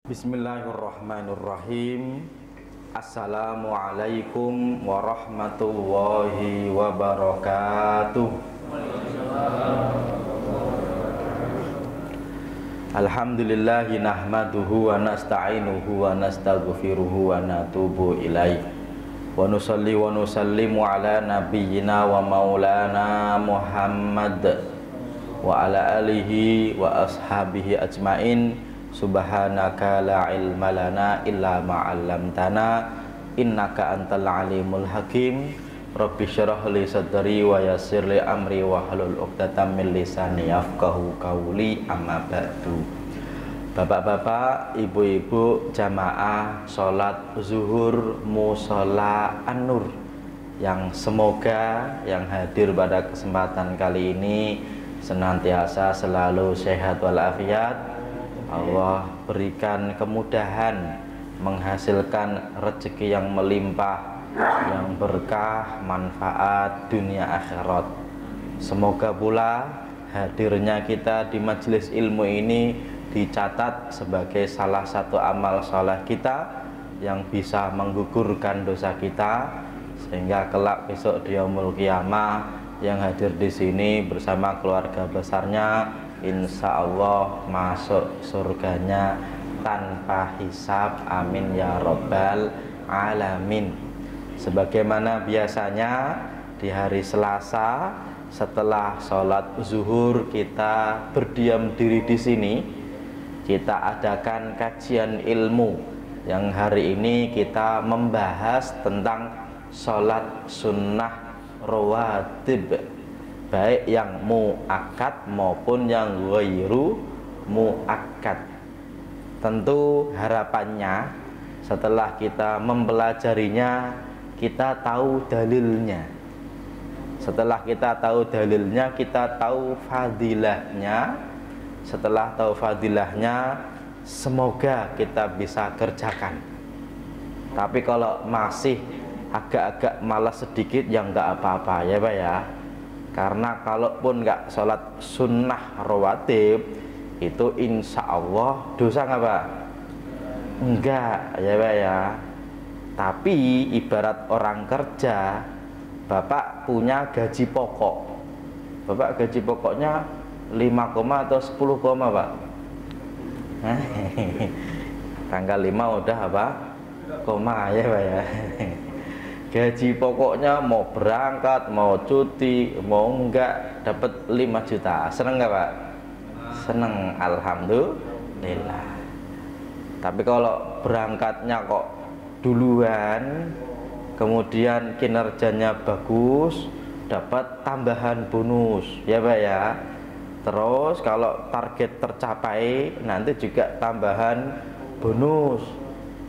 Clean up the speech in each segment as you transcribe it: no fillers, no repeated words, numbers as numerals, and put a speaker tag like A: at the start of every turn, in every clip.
A: Bismillahirrahmanirrahim. Assalamualaikum warahmatullahi wabarakatuh. Alhamdulillahi nahmaduhu wa nasta'inuhu wa nastaghfiruhu wa natubu ilaih. Wa nusalli wa nusallimu ala nabiyyina wa maulana Muhammad wa ala alihi wa ashabihi ajmain. Subhanaka la ilma lana illa ma'allamtana innaka antal alimul hakim. Rabbi syrah li sadri wa yassir li amri wa hlul 'uqdatam min lisani yafqahu qawli, amma ba'du. Bapak-bapak, ibu-ibu, jamaah salat zuhur mushola An-Nur yang semoga yang hadir pada kesempatan kali ini senantiasa selalu sehat walafiat. Allah berikan kemudahan menghasilkan rezeki yang melimpah, yang berkah, manfaat dunia akhirat. Semoga pula hadirnya kita di majelis ilmu ini dicatat sebagai salah satu amal saleh kita yang bisa menggugurkan dosa kita, sehingga kelak besok di yaumul qiyamah yang hadir di sini bersama keluarga besarnya insya Allah masuk surganya tanpa hisab, amin ya robbal alamin. Sebagaimana biasanya di hari Selasa setelah sholat zuhur kita berdiam diri di sini, kita adakan kajian ilmu yang hari ini kita membahas tentang sholat sunnah rawatib, baik yang muakkad maupun yang ghairu muakkad. Tentu harapannya setelah kita mempelajarinya kita tahu dalilnya. Setelah kita tahu dalilnya, kita tahu fadilahnya. Setelah tahu fadilahnya, semoga kita bisa kerjakan. Tapi kalau masih agak-agak malas sedikit, ya enggak apa-apa ya Pak ya. Karena kalaupun nggak sholat sunnah rawatib itu insya Allah dosa nggak Pak? Enggak ya Pak ya. Tapi ibarat orang kerja, Bapak punya gaji pokok. Bapak gaji pokoknya 5, atau 10, Pak? Tanggal 5 udah apa? Koma ya Pak ya. Gaji pokoknya mau berangkat, mau cuti, mau enggak dapat 5 juta. Seneng enggak Pak? Seneng, alhamdulillah. Tapi kalau berangkatnya kok duluan, kemudian kinerjanya bagus, dapat tambahan bonus ya Pak ya. Terus kalau target tercapai nanti juga tambahan bonus.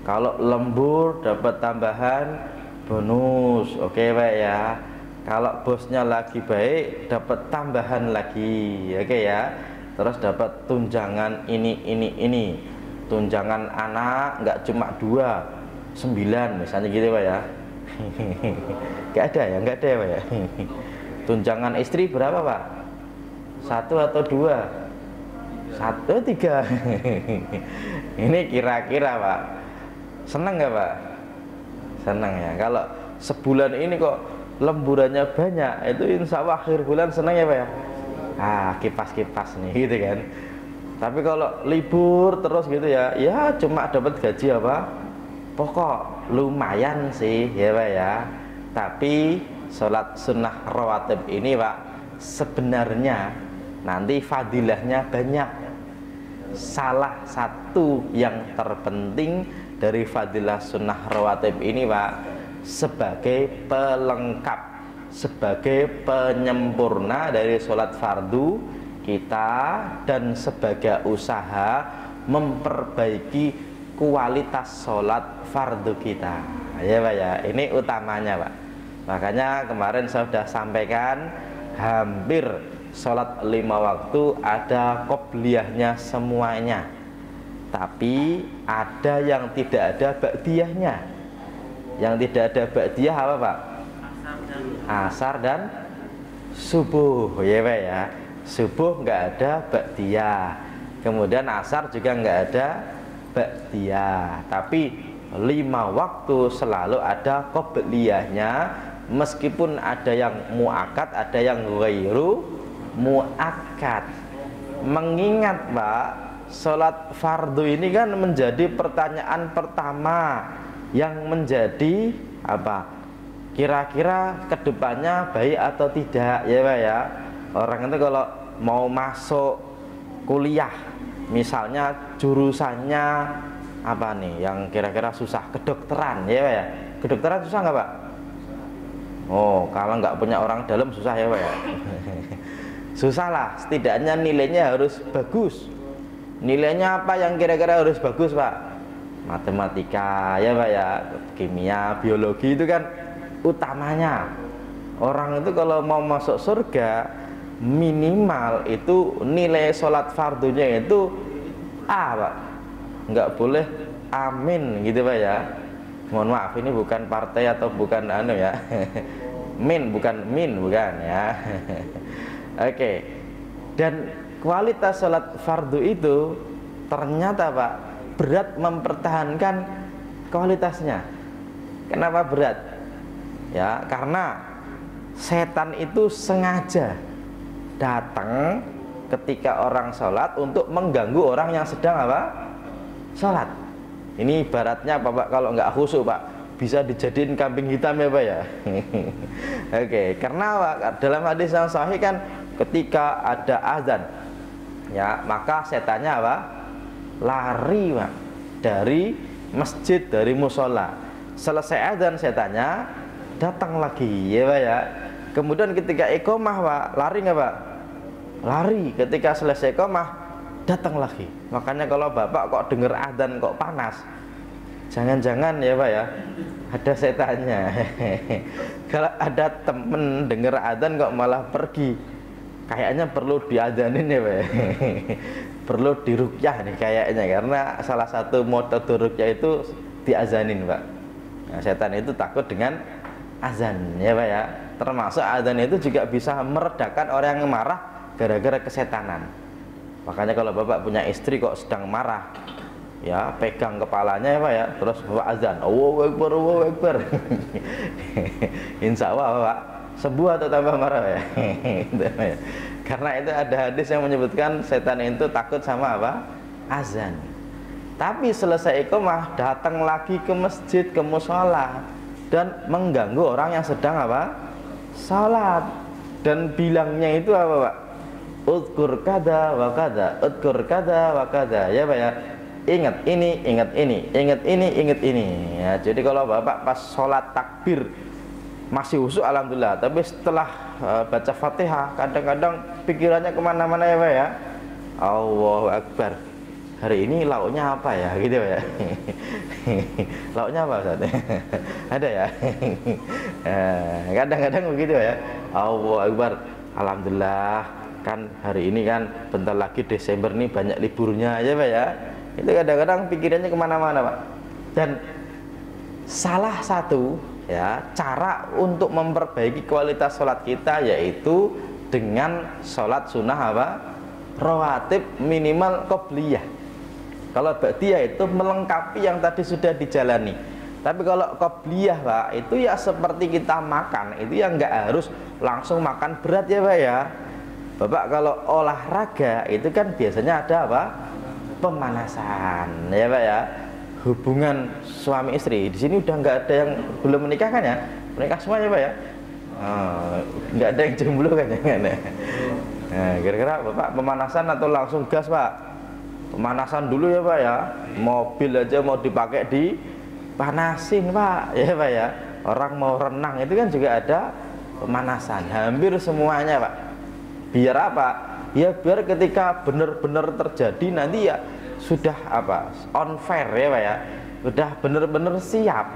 A: Kalau lembur dapat tambahan bonus, oke Pak ya. Kalau bosnya lagi baik dapat tambahan lagi, oke ya. Terus dapat tunjangan ini. Tunjangan anak nggak cuma 2, 9 misalnya gitu Pak ya. Nggak ada ya, nggak ada ya Pak ya. Tunjangan istri berapa Pak? 1 atau 2? 1, 3. Ini kira-kira Pak. Seneng nggak Pak? Senang ya. Kalau sebulan ini kok lemburannya banyak, itu insya Allah akhir bulan senang ya Pak ya. Kipas-kipas nih gitu kan. Tapi kalau libur terus gitu ya, ya cuma dapat gaji apa pokok, lumayan sih ya Pak ya. Tapi sholat sunnah rawatib ini Pak, sebenarnya nanti fadilahnya banyak. Salah satu yang terpenting dari fadilah sunnah rawatib ini Pak, sebagai pelengkap, sebagai penyempurna dari sholat fardu kita, dan sebagai usaha memperbaiki kualitas sholat fardu kita ya Pak ya. Ini utamanya Pak. Makanya kemarin saya sudah sampaikan, hampir sholat 5 waktu ada qobliyahnya semuanya. Tapi ada yang tidak ada ba'diyahnya. Yang tidak ada ba'diyah apa Pak? Asar dan subuh ya Pak ya. Subuh nggak ada ba'diyah, kemudian asar juga nggak ada ba'diyah. Tapi 5 waktu selalu ada qobliyahnya, meskipun ada yang muakkad, ada yang ghairu muakkad. Mengingat Pak, sholat fardu ini kan menjadi pertanyaan pertama yang menjadi apa? Kira-kira kedepannya baik atau tidak, ya Pak ya. Orang itu kalau mau masuk kuliah, misalnya jurusannya apa nih yang kira-kira susah, kedokteran, ya Pak ya. Kedokteran susah nggak Pak? Oh, kalau nggak punya orang dalam susah ya Pak ya. Susah lah, setidaknya nilainya harus bagus. Nilainya apa yang kira-kira harus bagus Pak? Matematika ya Pak ya, kimia, biologi itu kan utamanya. Orang itu kalau mau masuk surga minimal itu nilai sholat fardunya itu A Pak, nggak boleh amin gitu Pak ya. Mohon maaf, ini bukan partai atau bukan anu ya. Bukan ya. Oke. Dan kualitas sholat fardu itu ternyata Pak berat mempertahankan kualitasnya. Kenapa berat? Ya, karena setan itu sengaja datang ketika orang sholat untuk mengganggu orang yang sedang apa? Sholat. Ini ibaratnya apa Pak? Kalau nggak khusyuk Pak, bisa dijadiin kambing hitam ya Pak ya. Oke, karena Pak, dalam hadis yang sahih kan ketika ada azan, ya maka setannya apa? Lari Pak dari masjid, dari musola. Selesai azan setannya datang lagi ya Pak ya. Kemudian ketika iqomah Pak, lari nggak Pak? Lari. Ketika selesai iqomah datang lagi. Makanya kalau Bapak kok dengar azan kok panas, jangan-jangan ya Pak ya ada setannya. Kalau ada temen dengar azan kok malah pergi, kayaknya perlu diazanin ya Pak ya. Perlu diruqyah nih kayaknya, karena salah satu metode ruqyah itu diazanin Pak. Nah, setan itu takut dengan azan ya Pak ya. Termasuk azan itu juga bisa meredakan orang yang marah gara-gara kesetanan. Makanya kalau Bapak punya istri kok sedang marah, ya pegang kepalanya ya Pak ya, terus Bapak azan, Allahu Akbar, Allahu Akbar. Insya Allah Bapak sembuh atau tambah marah ya. Karena itu ada hadis yang menyebutkan setan itu takut sama apa? Azan. Tapi selesai iqamah datang lagi ke masjid, ke musola, dan mengganggu orang yang sedang apa? Salat. Dan bilangnya itu apa Pak? Udkur kada wa kada, udkur kada wa kada, ya Pak ya. Ingat ini, ingat ini, ingat ini, ingat ini ya. Jadi kalau Bapak pas sholat takbir masih khusyuk alhamdulillah, tapi setelah baca Fatihah kadang-kadang pikirannya kemana-mana ya Pak ya. Allahu Akbar, hari ini lauknya apa ya gitu ya. Lauknya apa Ustaz? Ada ya. Kadang-kadang begitu ya. Allahu Akbar, alhamdulillah kan hari ini kan bentar lagi Desember nih banyak liburnya ya Pak ya. Itu kadang-kadang pikirannya kemana-mana Pak. Dan salah satu ya cara untuk memperbaiki kualitas sholat kita yaitu dengan sholat sunnah apa? Rawatib minimal qobliyah. Kalau ba'diyah itu melengkapi yang tadi sudah dijalani. Tapi kalau qobliyah Pak, itu ya seperti kita makan, itu ya nggak harus langsung makan berat ya Pak ya. Bapak kalau olahraga itu kan biasanya ada apa? Pemanasan ya Pak ya. Hubungan suami istri di sini udah nggak ada yang belum menikah kan ya? Menikah semua ya Pak ya? Nggak ada yang jomblo kan ya? Nah, kira-kira Bapak pemanasan atau langsung gas Pak? Pemanasan dulu ya Pak ya. Mobil aja mau dipakai dipanasin Pak ya Pak ya. Orang mau renang itu kan juga ada pemanasan. Hampir semuanya Pak. Biar apa? Ya biar ketika benar-benar terjadi nanti ya sudah apa? On fair ya Pak ya. Sudah benar-benar siap.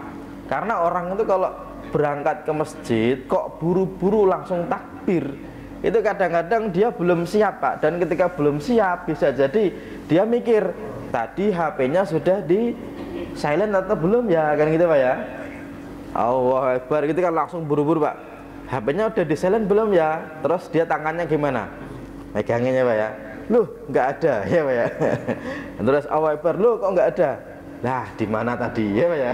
A: Karena orang itu kalau berangkat ke masjid kok buru-buru langsung takbir, itu kadang-kadang dia belum siap Pak. Dan ketika belum siap bisa jadi dia mikir tadi HP-nya sudah di silent atau belum ya, kan gitu Pak ya. Allahu Akbar gitu kan langsung buru-buru Pak. HP-nya udah di silent belum ya? Terus dia tangannya gimana? Meganginnya Pak ya. loh nggak ada ya Pak ya. Terus Allahu Akbar, loh kok nggak ada. Nah di mana tadi ya Pak ya.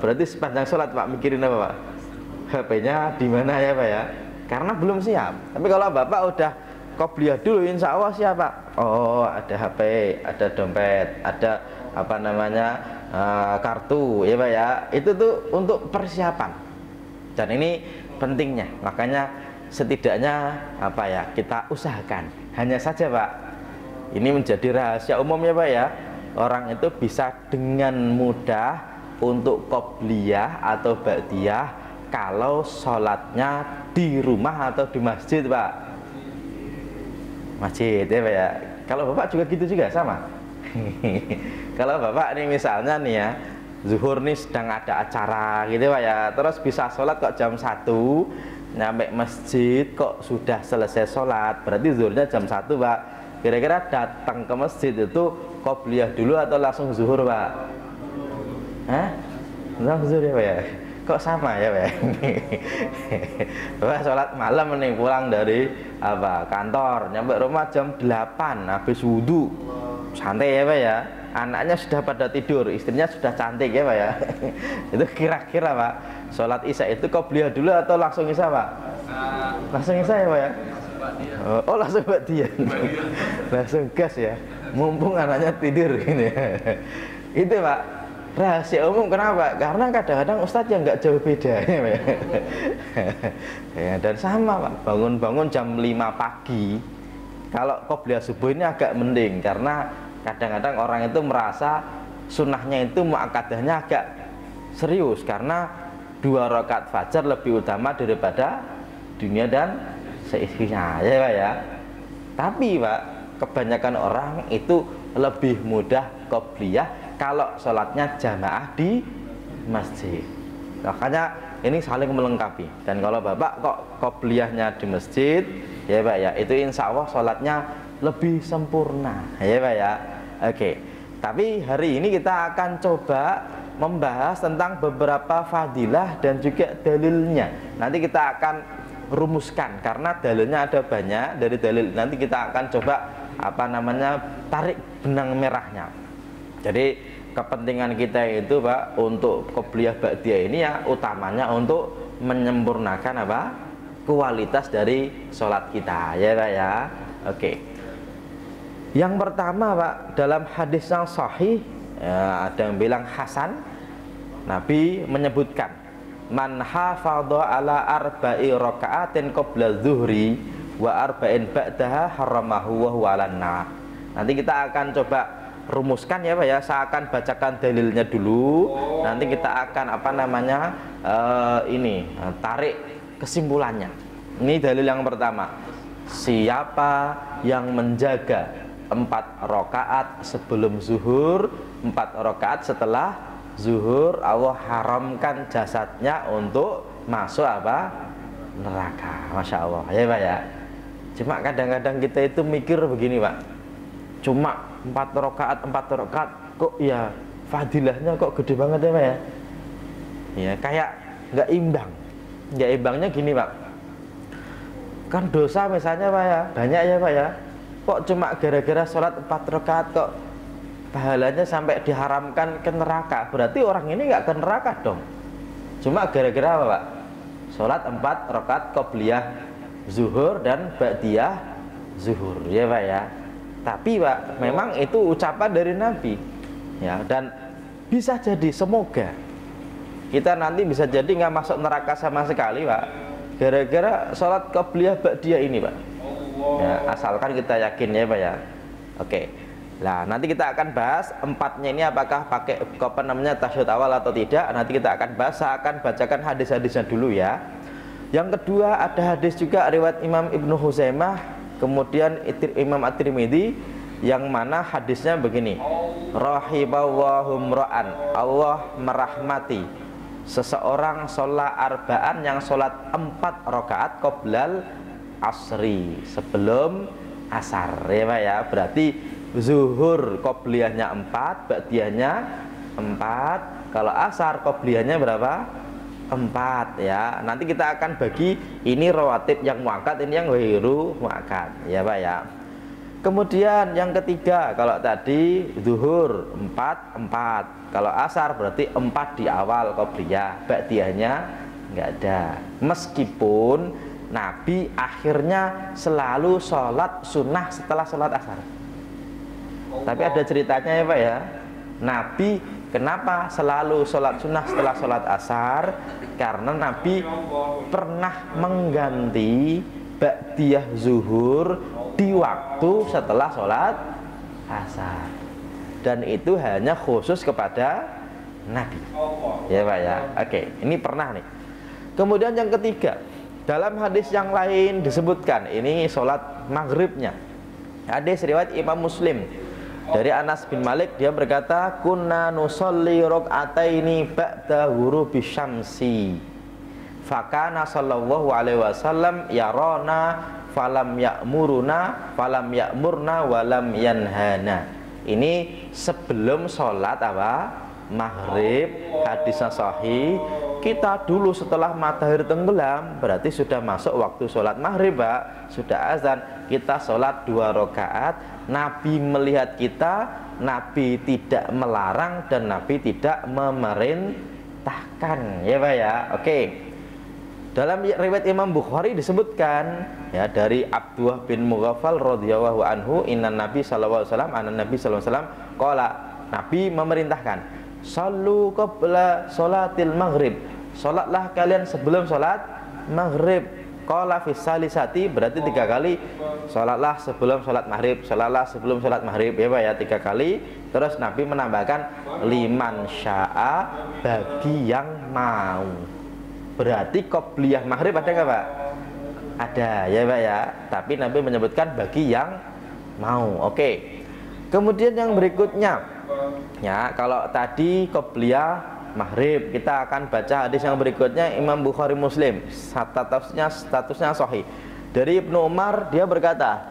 A: Berarti sepanjang sholat Pak mikirin apa Pak? HP-nya di mana ya Pak ya. Karena belum siap. Tapi kalau Bapak udah qobliyah dulu, insya Allah siap Pak. Oh ada HP, ada dompet, ada apa namanya kartu ya Pak ya. Itu tuh untuk persiapan. Dan ini pentingnya. Makanya setidaknya apa ya, kita usahakan. Hanya saja Pak, ini menjadi rahasia umum ya Pak ya. Orang itu bisa dengan mudah untuk qobliyah atau ba'diyah kalau sholatnya di rumah atau di masjid Pak. Masjid ya Pak ya. Kalau Bapak juga gitu juga sama. Kalau Bapak nih misalnya nih ya, zuhur nih sedang ada acara gitu Pak ya, terus bisa sholat kok jam 1, nyampe masjid kok sudah selesai sholat, berarti zuhurnya jam 1 Pak. Kira-kira datang ke masjid itu qobliyah dulu atau langsung zuhur Pak? Hah? Langsung zuhur ya Pak ya? Kok sama ya Pak ya? Bapak sholat malam nih, pulang dari apa kantor, nyampe rumah jam 8, habis wudhu, santai ya Pak ya. Anaknya sudah pada tidur, istrinya sudah cantik ya Pak ya. Itu kira-kira Pak, sholat isya itu qobliyah dulu atau langsung isya Pak? Langsung isya ya Pak ya? Oh langsung ba'diyah. Langsung gas ya, mumpung anaknya tidur gitu ya. Itu Pak, rahasia umum. Kenapa? Karena kadang-kadang ustadz yang nggak jauh beda ya Pak ya. Ya, dan sama Pak, bangun-bangun jam 5 pagi. Kalau qobliyah subuh ini agak mending, karena kadang-kadang orang itu merasa sunnahnya itu muakkadahnya agak serius, karena 2 rakaat fajar lebih utama daripada dunia dan seisinya ya Pak ya. Tapi Pak, kebanyakan orang itu lebih mudah qobliyah kalau sholatnya jamaah di masjid. Makanya ini saling melengkapi. Dan kalau Bapak kok qobliyahnya di masjid ya Pak ya, itu insya Allah sholatnya lebih sempurna ya Pak ya. Oke. Tapi hari ini kita akan coba membahas tentang beberapa fadilah dan juga dalilnya. Nanti kita akan rumuskan karena dalilnya ada banyak. Dari dalil nanti kita akan coba apa namanya, tarik benang merahnya. Jadi kepentingan kita itu Pak, untuk qobliyah ba'diyah ini ya utamanya untuk menyempurnakan apa, kualitas dari sholat kita ya Pak ya. Oke. Yang pertama Pak, dalam hadis yang sahih ya, ada yang bilang hasan, Nabi menyebutkan man hafadha ala arba'i raka'atin qabla zuhri wa arba'in ba'daha haramahu wa huwa 'alan nar. Nanti kita akan coba rumuskan ya Pak ya. Saya akan bacakan dalilnya dulu. Nanti kita akan apa namanya tarik kesimpulannya. Ini dalil yang pertama. Siapa yang menjaga 4 rakaat sebelum zuhur, 4 rakaat setelah zuhur, Allah haramkan jasadnya untuk masuk apa, neraka. Masya Allah ya Pak ya. Cuma kadang-kadang kita itu mikir begini Pak, cuma 4 rakaat kok ya fadilahnya kok gede banget ya Pak ya. Ya kayak nggak imbang. Nggak imbangnya gini Pak, kan dosa misalnya Pak ya banyak ya Pak ya, kok cuma gara-gara sholat 4 rakaat kok pahalanya sampai diharamkan ke neraka. Berarti orang ini nggak ke neraka dong. Cuma gara-gara apa Pak? Sholat 4 rakaat qobliyah zuhur dan ba'diyah zuhur ya Pak ya. Tapi Pak, memang itu ucapan dari Nabi ya, dan bisa jadi, semoga kita nanti bisa jadi nggak masuk neraka sama sekali Pak, gara-gara sholat qobliyah ba'diyah ini Pak ya, asalkan kita yakin ya Pak ya. Oke. Nah, nanti kita akan bahas 4-nya ini apakah pakai apa namanya tasyahud awal atau tidak. Nanti kita akan bahas. Saya akan bacakan hadis-hadisnya dulu ya. Yang kedua, ada hadis juga riwayat Imam Ibnu Huzaimah, kemudian Imam At-Tirmidzi, yang mana hadisnya begini. Rahimallahu mra'an, Allah merahmati seseorang sholat arba'an yang sholat 4 rakaat qoblal asri, sebelum asar ya Pak ya. Berarti zuhur qobliyahnya 4, ba'diyahnya 4. Kalau asar qobliyahnya berapa? 4 ya. Nanti kita akan bagi ini rawatib yang muakkad, ini yang ghairu muakkad ya Pak ya. Kemudian yang ketiga, kalau tadi zuhur 4, kalau asar berarti 4 di awal qobliyah, ba'diyahnya nggak ada. Meskipun Nabi akhirnya selalu sholat sunnah setelah sholat asar. Tapi ada ceritanya ya Pak ya. Nabi kenapa selalu sholat sunnah setelah sholat asar? Karena Nabi pernah mengganti ba'diyah zuhur di waktu setelah sholat asar, dan itu hanya khusus kepada Nabi ya Pak ya. Oke, ini pernah nih. Kemudian yang ketiga, dalam hadis yang lain disebutkan ini sholat maghribnya. Hadis riwayat Imam Muslim dari Anas bin Malik, dia berkata, kunna nusolli rok'ataini ba'da ghurubi syamsi fakana sallallahu alaihi wasallam yarona falam ya'murna walam yanhana. Ini sebelum sholat apa? Maghrib. Hadisnya sahih. Kita dulu setelah matahari tenggelam berarti sudah masuk waktu sholat maghrib Pak, sudah azan. Kita sholat 2 rakaat. Nabi melihat kita, Nabi tidak melarang dan Nabi tidak memerintahkan ya Pak ya. Oke. Dalam riwayat Imam Bukhari disebutkan ya dari Abdullah bin Mughaffal radhiyallahu anhu, innan Nabi sallallahu alaihi wasallam, anan Nabi sallallahu alaihi wasallam qala, Nabi memerintahkan, sallu qabla salatil maghrib, salatlah kalian sebelum salat maghrib. Qala fi salisati, berarti 3 kali. Salatlah sebelum salat maghrib, salatlah sebelum salat maghrib ya Pak ya, 3 kali. Terus Nabi menambahkan liman sya'a, bagi yang mau. Berarti qobliyah maghrib ada nggak Pak? Ada ya Pak ya. Tapi Nabi menyebutkan bagi yang mau. Oke. Kemudian yang berikutnya, ya kalau tadi qobliyah maghrib, kita akan baca hadis yang berikutnya Imam Bukhari Muslim. Statusnya sahih. Dari Ibnu Umar, dia berkata,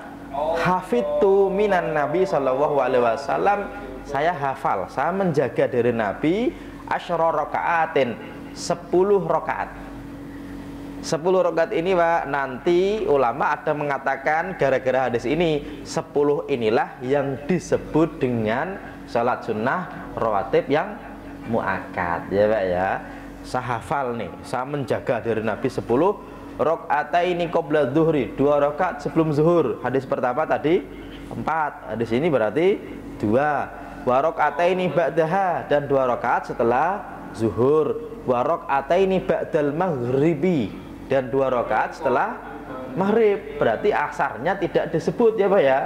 A: hafidtu minan Nabi sallallahu alaihi wasallam, saya hafal, saya menjaga dari Nabi asyra rakaatin, 10 rakaat. 10 rakaat ini Pak, nanti ulama ada mengatakan gara-gara hadis ini 10 inilah yang disebut dengan salat sunnah rawatib yang muakkad ya Pak ya. Saya hafal nih, saya menjaga dari Nabi 10 rakaataini qabla zuhri, 2 rakaat sebelum zuhur. Hadis pertama tadi 4, hadis ini berarti 2. Wa rakaataini ba'daha, dan 2 rakaat setelah zuhur. Wa rakaataini ba'dal maghribi, dan 2 rakaat setelah maghrib. Berarti asarnya tidak disebut ya Pak ya.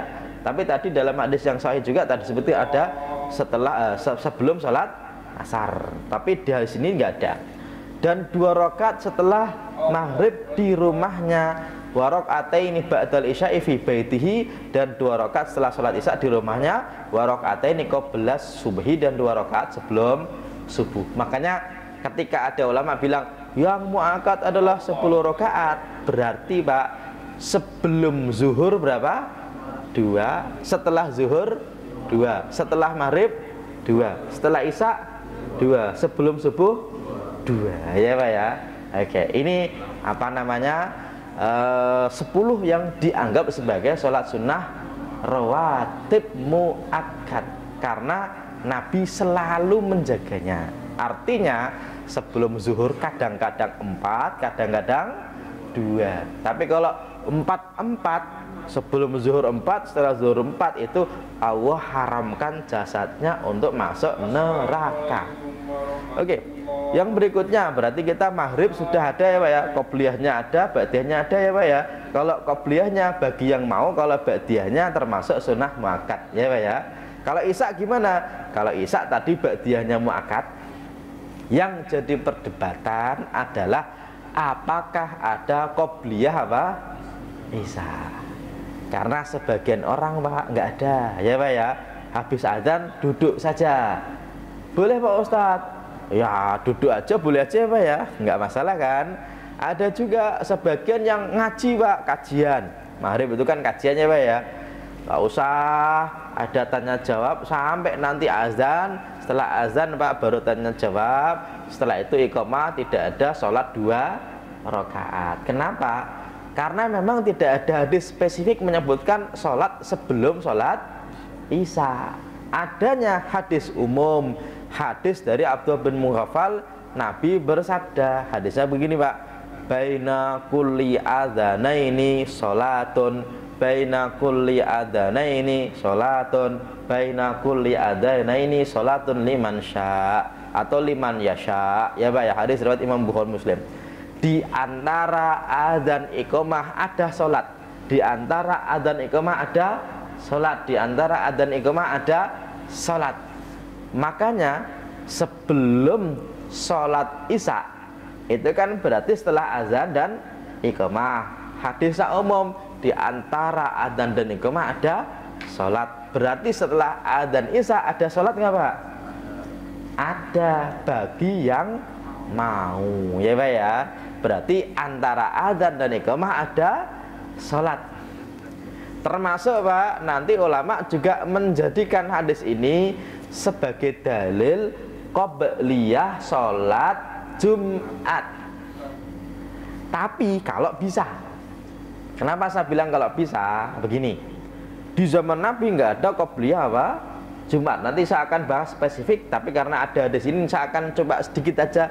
A: Tapi tadi dalam hadis yang sahih juga tadi disebutnya ada setelah sebelum salat asar. Tapi di sini enggak ada. Dan 2 rakaat setelah maghrib di rumahnya. Wa rakaataini ba'dal isya'i fi baitihi, dan 2 rakaat setelah salat isya di rumahnya. Wa rakaataini qabla subhi, dan 2 rakaat sebelum subuh. Makanya ketika ada ulama bilang yang muakkad adalah 10 rakaat, berarti Pak sebelum zuhur berapa? 2, setelah zuhur 2, setelah maghrib 2, setelah isya 2, sebelum subuh 2 ya Pak ya. Oke, ini apa namanya 10 yang dianggap sebagai sholat sunnah rawatib muakkad karena Nabi selalu menjaganya. Artinya sebelum zuhur kadang-kadang 4, kadang-kadang 2. Tapi kalau 4 sebelum zuhur 4, setelah zuhur 4 itu Allah haramkan jasadnya untuk masuk neraka. Oke. Yang berikutnya berarti kita maghrib sudah ada ya Pak ya, qobliyahnya ada, ba'diyahnya ada ya Pak ya. Kalau qobliyahnya bagi yang mau, kalau ba'diyahnya termasuk sunnah muakkad ya Pak ya. Kalau isya gimana? Kalau isya tadi ba'diyahnya muakkad. Yang jadi perdebatan adalah apakah ada qobliyah apa? Isya. Karena sebagian orang Pak nggak ada ya Pak ya. Habis azan duduk saja. Boleh Pak Ustadz? Ya duduk aja boleh aja Pak ya, nggak masalah kan. Ada juga sebagian yang ngaji Pak, kajian maghrib itu kan kajiannya Pak ya. Nggak usah ada tanya jawab sampai nanti azan. Setelah azan Pak baru tanya jawab. Setelah itu iqamah, tidak ada sholat 2 rakaat. Kenapa? Karena memang tidak ada hadis spesifik menyebutkan sholat sebelum sholat Isya. Adanya hadis umum, hadis dari Abdullah bin Mughaffal, Nabi bersabda, hadisnya begini Pak, baina kulli adzanaini sholatun, baina kulli adzanaini sholatun, baina kulli adzanaini sholatun liman sya atau liman yasha, ya Pak ya, hadis riwayat Imam Bukhari Muslim. Di antara adzan iqamah ada sholat, di antara adzan iqamah ada sholat, di antara adzan iqamah ada sholat. Makanya sebelum sholat Isya itu kan berarti setelah azan dan iqamah. Hadis umum, di antara adzan dan iqamah ada sholat. Berarti setelah adzan Isya ada sholat nggak Pak? Ada, bagi yang mau, ya Pak ya. Berarti antara adzan dan iqamah ada sholat. Termasuk Pak, nanti ulama juga menjadikan hadis ini sebagai dalil qobliyah sholat Jumat. Tapi kalau bisa, kenapa saya bilang kalau bisa? Begini, di zaman Nabi nggak ada qobliyah apa? Jumat. Nanti saya akan bahas spesifik, tapi karena ada di sini saya akan coba sedikit aja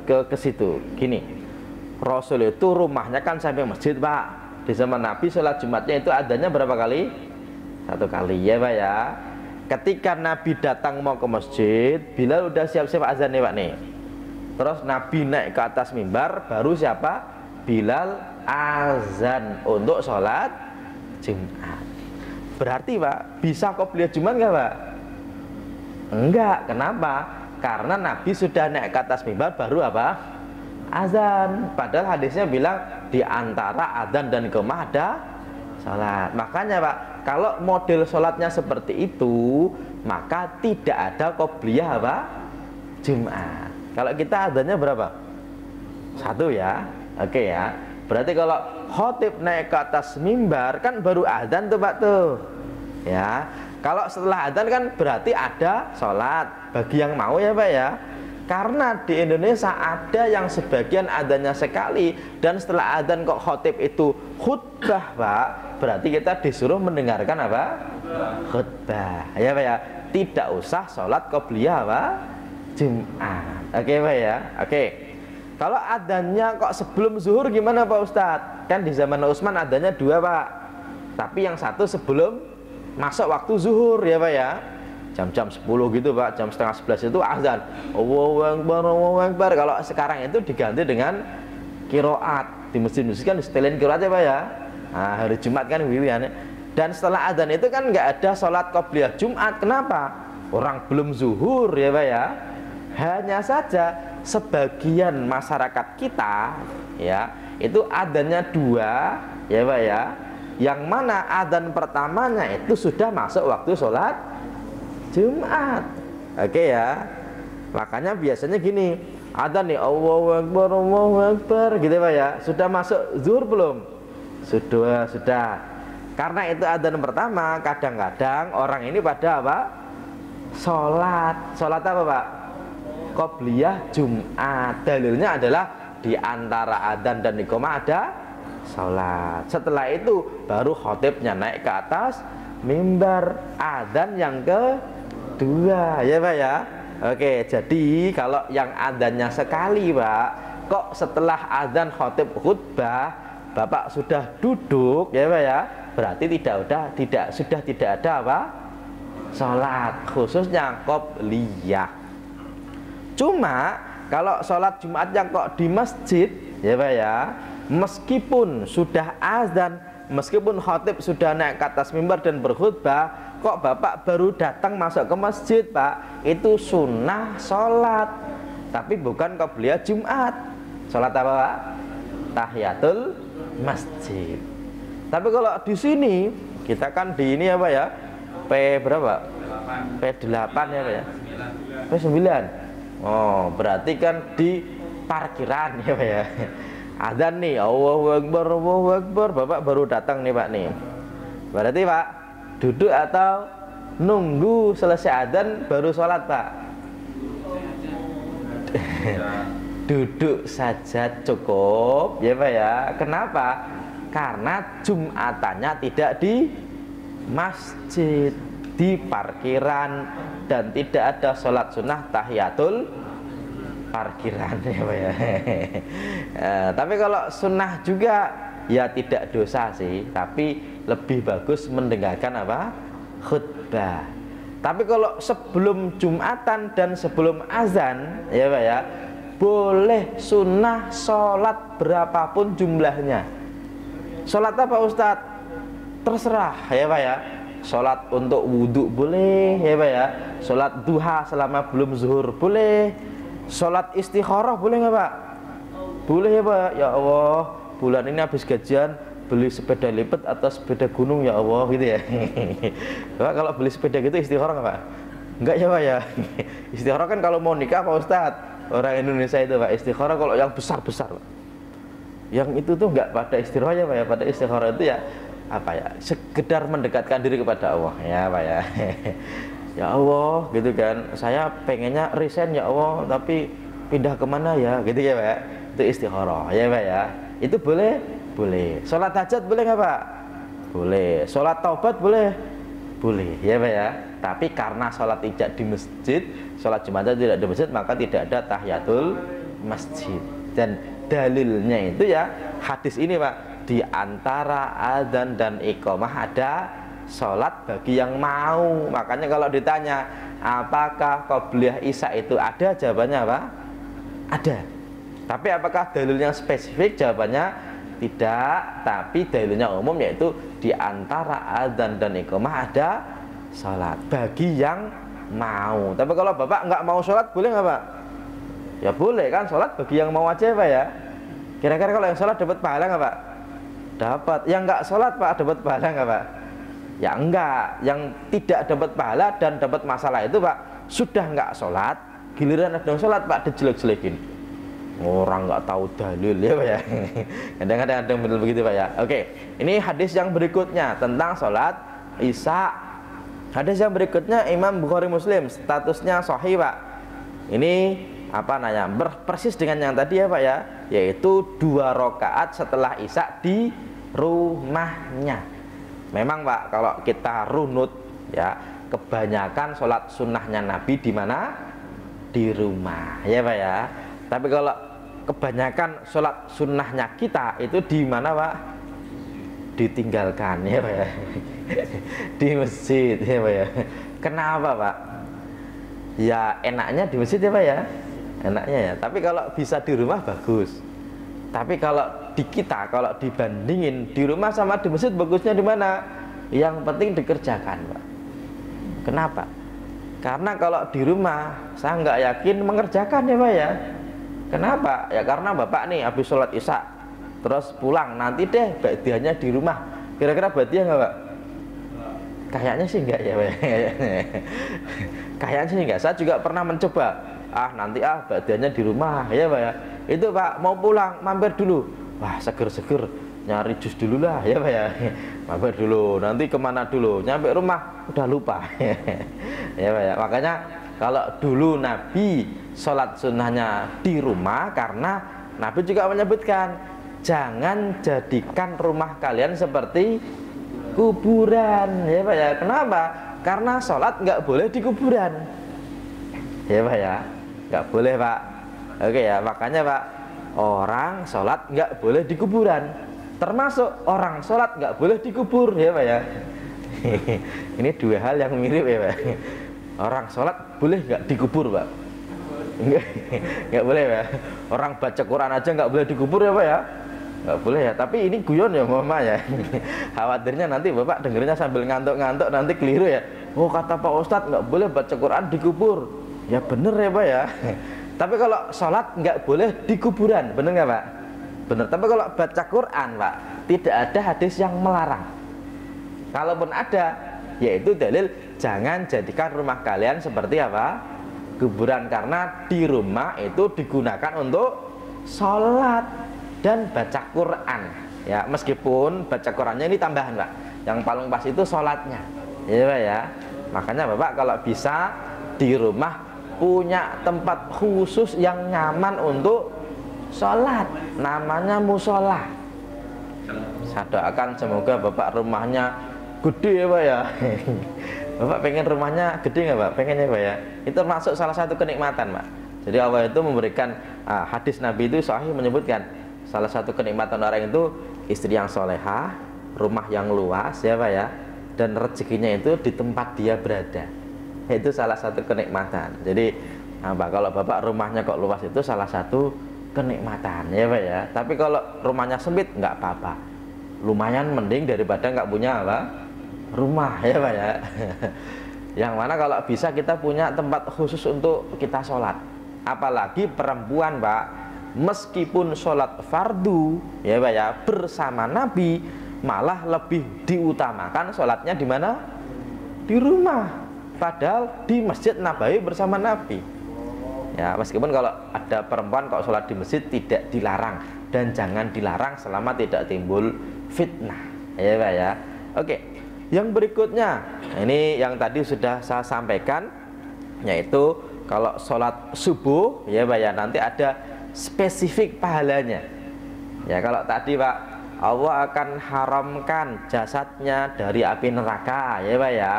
A: ke situ. Gini, Rasul itu rumahnya kan sampai masjid Pak. Di zaman Nabi sholat Jumatnya itu adanya berapa kali? 1 kali, ya Pak ya. Ketika Nabi datang mau ke masjid, Bilal udah siap-siap azan nih Pak nih. Terus Nabi naik ke atas mimbar, baru siapa? Bilal azan untuk sholat Jumat. Berarti Pak, bisa qobliyah Jumat nggak Pak? Enggak, kenapa? Karena Nabi sudah naik ke atas mimbar, baru apa? Azan. Padahal hadisnya bilang di antara azan dan iqamah ada sholat. Makanya Pak, kalau model sholatnya seperti itu, maka tidak ada qobliyah apa? Jumat. Kalau kita azannya berapa? 1 ya. Oke ya. Berarti kalau khotib naik ke atas mimbar kan baru azan tuh Pak tuh. Ya. Kalau setelah azan kan berarti ada sholat bagi yang mau, ya Pak ya. Karena di Indonesia ada yang sebagian adanya sekali, dan setelah adzan kok khotib itu khutbah Pak, berarti kita disuruh mendengarkan apa? Khutbah, ya Pak ya. Tidak usah sholat qobliyah Pak Jumat. Oke Pak ya. Oke. Kalau adzannya kok sebelum zuhur gimana Pak Ustadz? Kan di zaman Utsman adzannya 2 Pak, tapi yang satu sebelum masuk waktu zuhur, ya Pak ya. Jam-jam 10 gitu Pak, jam setengah 11 itu azan, Allahu Akbar, Allahu Akbar. Kalau sekarang itu diganti dengan kiroat. Di masjid-masjid kan disetelin kiroat, ya Pak ya. Nah, hari Jumat kan wirian. Dan setelah azan itu kan nggak ada sholat qobliyah Jumat. Kenapa? Orang belum zuhur, ya Pak ya. Hanya saja sebagian masyarakat kita ya, itu adzannya 2, ya Pak ya. Yang mana adzan pertamanya itu sudah masuk waktu sholat Jumat. Oke ya. Makanya biasanya gini, adzan nih Allahu Akbar gitu Pak ya. Sudah masuk zuhur belum? Sudah. Karena itu adzan pertama, kadang-kadang orang ini pada apa? Sholat apa Pak? Qobliyah Jumat. Dalilnya adalah di antara adzan dan iqamah ada sholat. Setelah itu baru khotibnya naik ke atas mimbar, adzan yang kedua, ya Pak ya. Oke, jadi kalau yang adzannya sekali Pak, kok setelah adzan khotib khutbah Bapak sudah duduk, ya Pak ya, berarti sudah tidak ada apa? Sholat, khususnya qobliyah. Cuma kalau sholat Jumatnya kok di masjid, ya Pak ya, meskipun sudah azan, meskipun khotib sudah naik ke atas mimbar dan berkhutbah, kok Bapak baru datang masuk ke masjid Pak, itu sunnah sholat, tapi bukan qobliyah Jumat. Sholat apa Pak? Tahiyatul masjid. Tapi kalau di sini kita kan di ini apa ya? P berapa? P8 ya Pak ya? P9. Oh, berarti kan di parkiran, ya Pak ya. Adzan nih, Allahu Akbar, Allahu Akbar, Bapak baru datang nih Pak nih. Berarti Pak duduk atau nunggu selesai adzan baru sholat Pak? duduk saja cukup, ya Pak ya. Kenapa? Karena Jumatannya tidak di masjid, di parkiran, dan tidak ada sholat sunnah tahiyatul parkiran, ya Pak ya. Tapi kalau sunnah juga ya tidak dosa sih, tapi lebih bagus mendengarkan apa? Khutbah. Tapi kalau sebelum Jumatan dan sebelum azan, ya Pak ya, boleh sunnah sholat berapapun jumlahnya. Sholat apa Ustadz? Terserah, ya Pak ya. Sholat untuk wudhu boleh, ya Pak ya. Sholat duha selama belum zuhur boleh. Sholat istikharah boleh nggak Pak? Boleh ya Pak. Ya Allah, bulan ini habis gajian beli sepeda lipat atau sepeda gunung ya Allah, gitu ya. Pak, kalau beli sepeda gitu istikharah nggak Pak? Enggak ya Pak ya. Istikharah kan kalau mau nikah Pak Ustadz, orang Indonesia itu Pak, istikharah kalau yang besar-besar Pak. Yang itu tuh nggak pada istikharah ya Pak ya. Pada istikharah itu ya apa ya, sekedar mendekatkan diri kepada Allah, ya Pak ya. Ya Allah, gitu kan, saya pengennya resign ya Allah, tapi pindah kemana ya, gitu ya Pak ya. Itu istikharah, ya Pak ya. Itu boleh? Boleh. Sholat hajat boleh nggak Pak? Boleh. Sholat taubat boleh? Boleh, ya Pak ya. Tapi karena sholat tidak di masjid, sholat Jumatan tidak di masjid, maka tidak ada tahiyatul masjid. Dan dalilnya itu ya hadis ini Pak, di antara adzan dan iqamah ada sholat bagi yang mau. Makanya kalau ditanya apakah qobliyah isya itu ada, jawabannya apa? Ada. Tapi apakah dalilnya spesifik? Jawabannya tidak. Tapi dalilnya umum, yaitu di antara adzan dan iqamah ada sholat bagi yang mau. Tapi kalau Bapak nggak mau sholat, boleh nggak Pak? Ya boleh kan, sholat bagi yang mau aja Pak ya. Kira-kira kalau yang sholat dapat pahala nggak Pak? Dapat. Yang nggak sholat Pak, dapat pahala nggak Pak? Ya enggak. Yang tidak dapat pahala dan dapat masalah itu Pak, sudah nggak sholat, giliran ada yang sholat Pak dijelek-jelekin. Orang nggak tahu dalil, ya Pak ya. Kadang-kadang ada yang betul begitu Pak ya. Oke, ini hadis yang berikutnya tentang sholat isya. Hadis yang berikutnya Imam Bukhari Muslim, statusnya sahih Pak. Ini apa namanya, persis dengan yang tadi ya Pak ya, yaitu 2 rakaat setelah isya di rumahnya. Memang Pak, kalau kita runut ya, kebanyakan sholat sunnahnya Nabi di mana? Di rumah, ya Pak ya. Tapi kalau kebanyakan sholat sunnahnya kita itu di mana Pak? Ditinggalkan, ya Pak ya. Di masjid, ya Pak ya. Kenapa Pak? Ya enaknya di masjid ya Pak ya. Enaknya ya. Tapi kalau bisa di rumah bagus. Tapi kalau di kita, kalau dibandingin di rumah sama di masjid, bagusnya di mana? Yang penting dikerjakan Pak. Kenapa? Karena kalau di rumah saya nggak yakin mengerjakan ya Pak ya. Kenapa? Ya karena Bapak nih habis sholat isya terus pulang, nanti deh badiahnya di rumah. Kira-kira badiah nggak Pak? Kayaknya sih enggak ya Pak. Kayaknya sih enggak. Saya juga pernah mencoba. Nanti badiahnya di rumah ya Pak ya. Itu Pak, mau pulang mampir dulu. Wah, seger-seger nyari jus dulu lah ya Pak ya. Mampir dulu, nanti kemana dulu? Nyampe rumah udah lupa. Ya Pak ya. Makanya kalau dulu Nabi sholat sunnahnya di rumah, karena Nabi juga menyebutkan jangan jadikan rumah kalian seperti kuburan, ya Pak ya. Kenapa? Karena sholat nggak boleh di kuburan, ya Pak ya, nggak boleh Pak. Oke ya, makanya Pak, orang sholat nggak boleh di kuburan, termasuk orang sholat nggak boleh dikubur, ya Pak ya. Ini 2 hal yang mirip ya Pak. Orang sholat boleh nggak dikubur Pak? Nggak boleh ya. Orang baca Quran aja nggak boleh dikubur ya Pak ya. Nggak boleh ya. Tapi ini guyon ya Mama ya. Khawatirnya nanti Bapak dengernya sambil ngantuk-ngantuk, nanti keliru ya. Oh kata Pak Ustadz nggak boleh baca Quran dikubur. Ya bener ya Pak ya. Tapi kalau sholat nggak boleh di kuburan, bener nggak Pak? Bener. Tapi kalau baca Quran Pak, tidak ada hadis yang melarang. Kalaupun ada, yaitu dalil jangan jadikan rumah kalian seperti apa? Kuburan. Karena di rumah itu digunakan untuk sholat dan baca Quran ya, meskipun baca Qurannya ini tambahan Pak, yang paling pas itu sholatnya ya Pak ya. Makanya Bapak kalau bisa di rumah punya tempat khusus yang nyaman untuk sholat, namanya musola. Saya doakan semoga bapak rumahnya gede ya pak ya. Bapak pengen rumahnya gede nggak pak? Pengen ya pak ya? Itu masuk salah satu kenikmatan pak. Jadi Allah itu memberikan hadis Nabi itu sahih menyebutkan salah satu kenikmatan orang itu istri yang solehah, rumah yang luas ya pak ya, dan rezekinya itu di tempat dia berada. Itu salah satu kenikmatan. Jadi kalau bapak rumahnya kok luas itu salah satu kenikmatan ya pak ya. Tapi kalau rumahnya sempit nggak apa-apa, lumayan mending daripada nggak punya apa rumah ya pak ya. Yang mana kalau bisa kita punya tempat khusus untuk kita sholat. Apalagi perempuan pak, meskipun sholat fardu ya pak ya bersama Nabi, malah lebih diutamakan sholatnya di mana? Di rumah, padahal di Masjid Nabawi bersama Nabi ya. Meskipun kalau ada perempuan kok sholat di masjid tidak dilarang, dan jangan dilarang selama tidak timbul fitnah ya pak ya. Oke, yang berikutnya ini yang tadi sudah saya sampaikan, yaitu kalau sholat subuh ya pak ya nanti ada spesifik pahalanya ya. Kalau tadi pak, Allah akan haramkan jasadnya dari api neraka ya pak ya,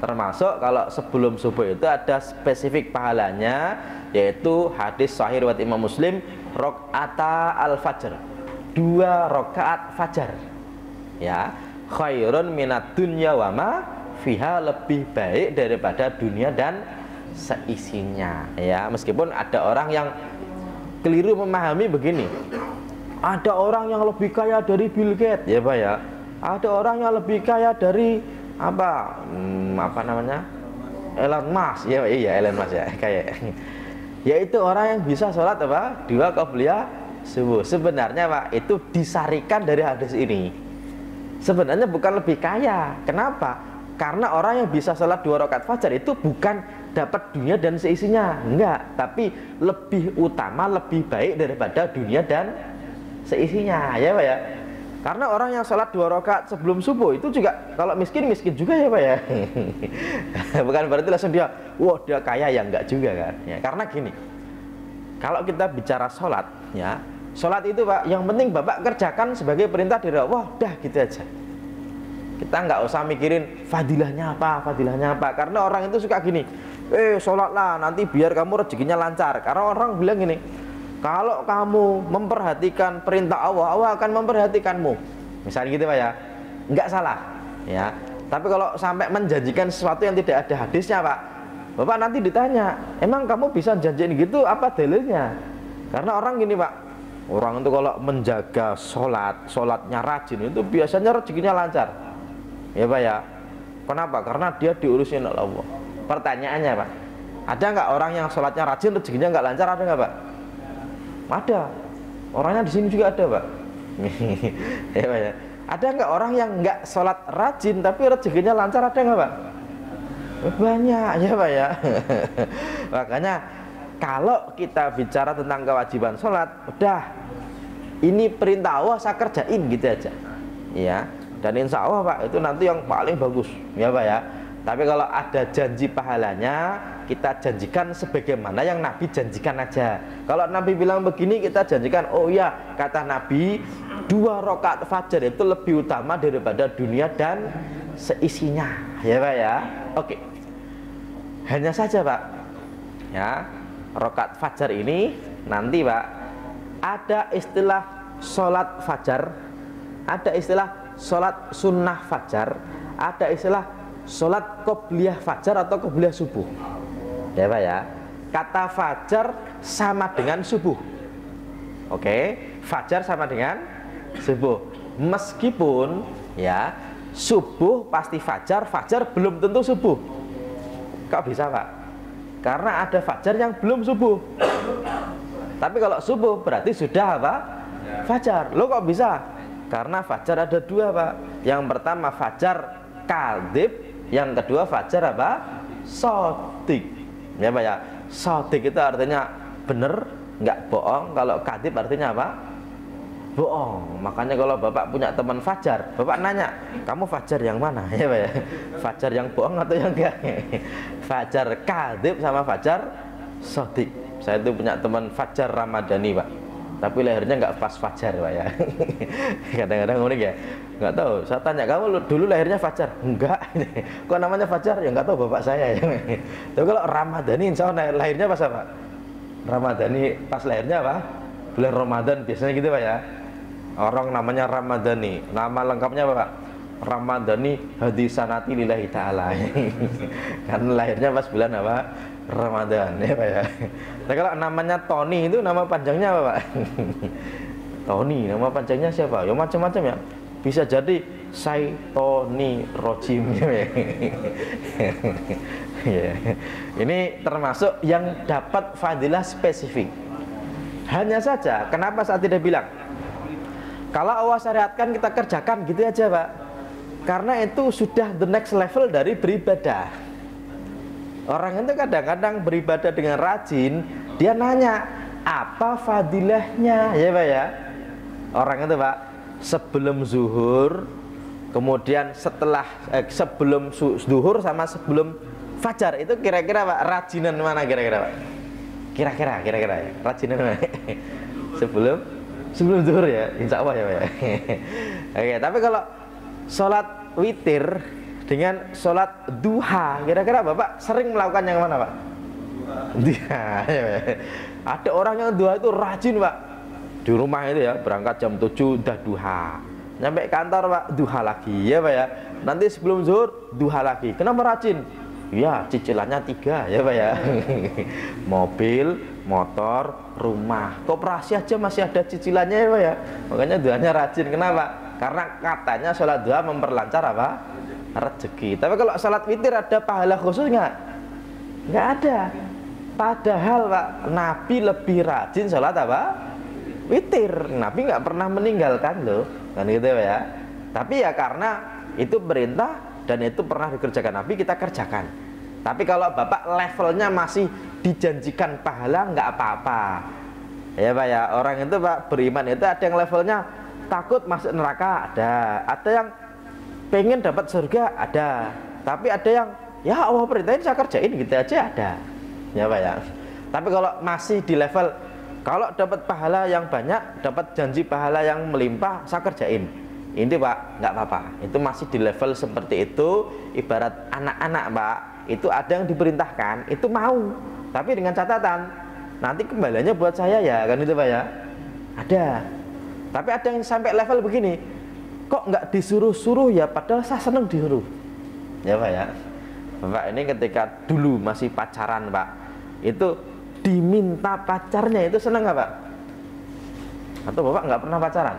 A: termasuk kalau sebelum subuh itu ada spesifik pahalanya, yaitu hadis sahih riwayat Imam Muslim, rakaata al-fajr, 2 rakaat fajar ya, khairun minad dunya wa ma fiha, lebih baik daripada dunia dan seisinya ya. Meskipun ada orang yang keliru memahami begini, ada orang yang lebih kaya dari Bill Gates ya pak ya, ada orang yang lebih kaya dari apa namanya Elon Musk ya. Iya Elon Musk ya kayak yaitu orang yang bisa sholat apa 2 qobliyah subuh. Sebenarnya pak itu disarikan dari hadis ini, sebenarnya bukan lebih kaya. Kenapa? Karena orang yang bisa sholat 2 rakaat fajar itu bukan dapat dunia dan seisinya, enggak, tapi lebih utama, lebih baik daripada dunia dan seisinya ya pak ya. Karena orang yang sholat 2 rakaat sebelum subuh itu juga kalau miskin juga ya pak ya. Bukan berarti langsung dia wah dia kaya ya, enggak juga kan ya. Karena gini, kalau kita bicara sholat ya, sholat itu pak yang penting bapak kerjakan sebagai perintah dari Allah, dah gitu aja. Kita nggak usah mikirin fadilahnya apa. Karena orang itu suka gini, sholatlah nanti biar kamu rezekinya lancar. Karena orang bilang gini, kalau kamu memperhatikan perintah Allah, Allah akan memperhatikanmu. Misalnya gitu pak ya, nggak salah ya. Tapi kalau sampai menjanjikan sesuatu yang tidak ada hadisnya pak, bapak nanti ditanya, emang kamu bisa janjiin gitu apa dalilnya? Karena orang gini pak, orang itu kalau menjaga sholatnya rajin itu biasanya rezekinya lancar ya pak ya. Kenapa? Karena dia diurusin oleh Allah. Pertanyaannya pak, ada nggak orang yang sholatnya rajin rezekinya nggak lancar? Ada nggak pak? Ada. Orangnya di sini juga ada pak. Ya pak ya. Ada nggak orang yang nggak sholat rajin tapi rezekinya lancar? Ada nggak pak? Banyak ya pak ya. Makanya kalau kita bicara tentang kewajiban sholat, udah ini perintah Allah saya kerjain gitu aja ya. Dan insya Allah pak itu nanti yang paling bagus ya pak ya. Tapi kalau ada janji pahalanya, kita janjikan sebagaimana yang Nabi janjikan aja. Kalau Nabi bilang begini, kita janjikan, oh ya kata Nabi 2 rakaat fajar itu lebih utama daripada dunia dan seisinya ya pak ya. Oke, hanya saja pak ya, rakaat fajar ini nanti pak ada istilah sholat fajar, ada istilah sholat sunnah fajar, ada istilah sholat qobliyah fajar atau qobliyah subuh ya pak ya. Kata fajar sama dengan subuh. Oke, fajar sama dengan subuh. Meskipun ya subuh pasti fajar, fajar belum tentu subuh. Kok bisa pak? Karena ada fajar yang belum subuh. Tapi kalau subuh berarti sudah apa? Fajar. Lo kok bisa? Karena fajar ada 2 pak. Yang pertama fajar kadhib, yang kedua fajar apa? Shadiq ya pak ya. Shadiq itu artinya benar, nggak bohong. Kalau kadhib artinya apa? Bohong. Makanya kalau bapak punya teman fajar, bapak nanya, kamu fajar yang mana ya pak ya? Fajar yang bohong atau yang enggak? Fajar kadhib sama fajar Sodik. Saya itu punya teman Fajar Ramadhani Pak, tapi lahirnya nggak pas Fajar Pak ya. Kadang-kadang unik ya, nggak tahu. Saya tanya, kamu dulu lahirnya Fajar? Enggak. Kok namanya Fajar? Ya nggak tahu bapak saya ya. Tapi kalau Ramadhani insya Allah lahirnya pas apa? Ramadhani pas lahirnya apa? Bulan Ramadan biasanya gitu Pak ya. Orang namanya Ramadhani, nama lengkapnya apa Pak? Ramadhani Hadisanati Lillahi Ta'ala. Karena lahirnya pas bulan apa? Ramadan ya Pak ya. Nah kalau namanya Tony itu nama panjangnya apa Pak? Tony, nama panjangnya siapa? Ya macam-macam ya. Bisa jadi Saitoni Rojim ya. Ya. Ini termasuk yang dapat fadilah spesifik. Hanya saja, kenapa saya tidak bilang? Kalau Allah syariatkan kita kerjakan gitu aja Pak. Karena itu sudah the next level dari beribadah. Orang itu kadang-kadang beribadah dengan rajin, dia nanya, apa fadilahnya ya Pak ya. Orang itu Pak, sebelum zuhur, kemudian setelah sebelum zuhur sama sebelum fajar, itu kira-kira Pak, rajinan mana kira-kira Pak? Kira-kira ya, rajinan mana? sebelum zuhur ya, insya Allah ya Pak ya. Oke, tapi kalau sholat witir dengan sholat duha, kira-kira Bapak sering melakukan yang mana Pak? Duha ya Pak. Ada orang yang duha itu rajin Pak. Di rumah itu ya, berangkat jam 7 udah duha, nyampe kantor Pak, duha lagi ya Pak ya. Nanti sebelum zuhur duha lagi. Kenapa rajin? Ya cicilannya 3 ya Pak ya. Mobil, motor, rumah, koperasi aja masih ada cicilannya ya Pak ya. Makanya duhanya rajin. Kenapa? Karena katanya sholat duha memperlancar apa? Rezeki. Tapi kalau sholat witir ada pahala khusus nggak? Nggak ada. Padahal Pak, Nabi lebih rajin sholat apa? Witir. Nabi nggak pernah meninggalkan loh, kan gitu ya. Tapi ya karena itu perintah dan itu pernah dikerjakan Nabi, kita kerjakan. Tapi kalau Bapak levelnya masih dijanjikan pahala, nggak apa-apa ya Pak ya. Orang itu Pak beriman itu ada yang levelnya takut masuk neraka, ada yang pengen dapat surga, ada. Tapi ada yang ya Allah perintahin saya kerjain gitu aja, ada ya Pak ya. Tapi kalau masih di level kalau dapat pahala yang banyak, dapat janji pahala yang melimpah, saya kerjain, ini Pak nggak apa-apa. Itu masih di level seperti itu. Ibarat anak-anak Pak, itu ada yang diperintahkan, itu mau, tapi dengan catatan nanti kembaliannya buat saya ya, kan itu Pak ya. Ada. Tapi ada yang sampai level begini, kok nggak disuruh-suruh ya, padahal saya seneng disuruh ya Pak ya. Bapak ini ketika dulu masih pacaran Pak, itu diminta pacarnya itu seneng nggak Pak? Atau Bapak nggak pernah pacaran?